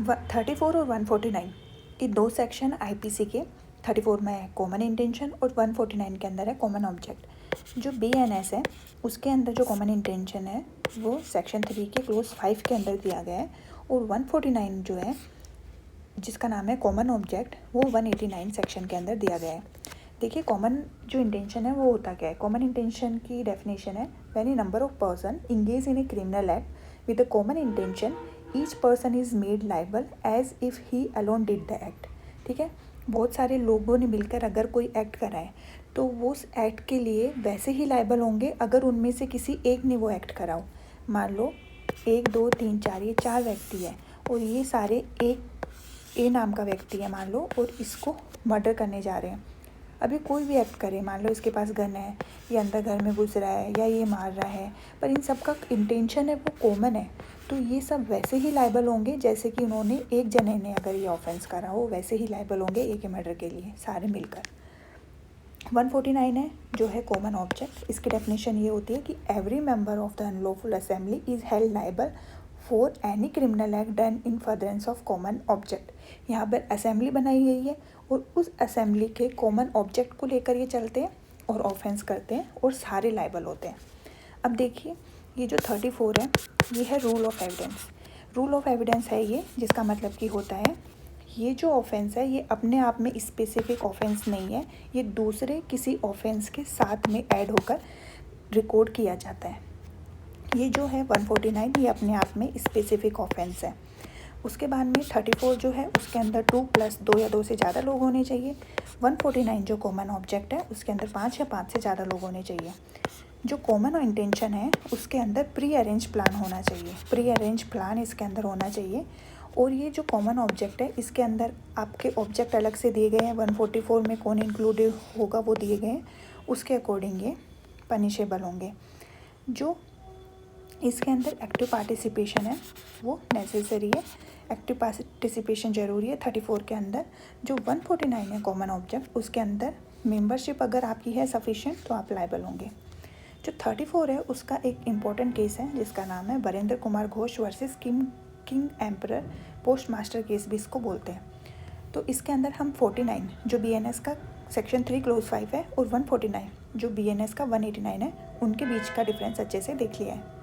34 और 149 ये दो सेक्शन आईपीसी के 34 में है कॉमन इंटेंशन और 149 के अंदर है कॉमन ऑब्जेक्ट। जो बीएनएस है उसके अंदर जो कॉमन इंटेंशन है वो सेक्शन 3 के क्लोज 5 के अंदर दिया गया है, और 149 जो है जिसका नाम है कॉमन ऑब्जेक्ट वो 189 सेक्शन के अंदर दिया गया है। देखिए कॉमन जो इंटेंशन है वो होता क्या है। कॉमन इंटेंशन की डेफिनेशन है when a number of person engage in a criminal act with a common intention each person is made liable as if he alone did the act. ठीक है, बहुत सारे लोगों ने मिलकर अगर कोई एक्ट कराए तो वो उस एक्ट के लिए वैसे ही लाइबल होंगे अगर उनमें से किसी एक ने वो एक्ट करा हो। मान लो 1 2 3 4 ये 4 व्यक्ति है और ये सारे एक ए नाम का व्यक्ति है मान लो, और इसको मर्डर करने जा रहे हैं। अभी कोई भी एक्ट करे, मान लो इसके पास गन है, ये अंदर घर में घुस रहा है या ये मार रहा है, पर इन सब का इंटेंशन है वो कॉमन है, तो ये सब वैसे ही लाइबल होंगे जैसे कि उन्होंने एक जने ने अगर ये ऑफेंस करा हो वैसे ही लाइबल होंगे एक ही मर्डर के लिए सारे मिलकर। 149 है जो है कॉमन ऑब्जेक्ट। इसकी डेफिनेशन ये होती है कि every member of the unlawful assembly is held liable for any criminal act done in furtherance of common object. यहाँ पर असेंबली बनाई गई है और उस असेंबली के कॉमन ऑब्जेक्ट को लेकर ये चलते हैं और ऑफेंस करते हैं और सारे लाइबल होते हैं। अब देखिए ये जो 34 है ये है rule of evidence. Rule of evidence है ये, जिसका मतलब कि होता है ये जो ऑफेंस है ये अपने आप में स्पेसिफिक ऑफेंस नहीं है, ये दूसरे किसी ऑफेंस के साथ में ऐड होकर रिकॉर्ड किया जाता है। ये जो है 149 ये अपने आप में स्पेसिफिक ऑफेंस है। उसके बाद में 34 जो है उसके अंदर 2 + 2 या 2 से ज़्यादा लोग होने चाहिए। 149 जो कॉमन ऑब्जेक्ट है उसके अंदर 5 या 5 से ज़्यादा लोग होने चाहिए। जो कॉमन इंटेंशन है उसके अंदर प्री अरेंज प्लान होना चाहिए, प्री अरेंज प्लान इसके अंदर होना चाहिए। और ये जो कॉमन ऑब्जेक्ट है इसके अंदर आपके ऑब्जेक्ट अलग से दिए गए हैं, 144 में कौन इंक्लूडेड होगा वो दिए गए हैं, उसके अकॉर्डिंग ये पनिशेबल होंगे। जो इसके अंदर एक्टिव पार्टिसिपेशन है वो नेसेसरी है, एक्टिव पार्टिसिपेशन ज़रूरी है 34 के अंदर। जो 149 है कॉमन ऑब्जेक्ट उसके अंदर मेंबरशिप अगर आपकी है सफिशिएंट तो आप लाइबल होंगे। जो 34 है उसका एक इम्पॉर्टेंट केस है जिसका नाम है Varendra Kumar Ghosh versus king emperor post master case भी इसको बोलते हैं। तो इसके अंदर हम 49 जो बीएनएस का सेक्शन 3 क्लोज 5 है और 149 जो बीएनएस का 189 है उनके बीच का डिफरेंस अच्छे से देख लिया है।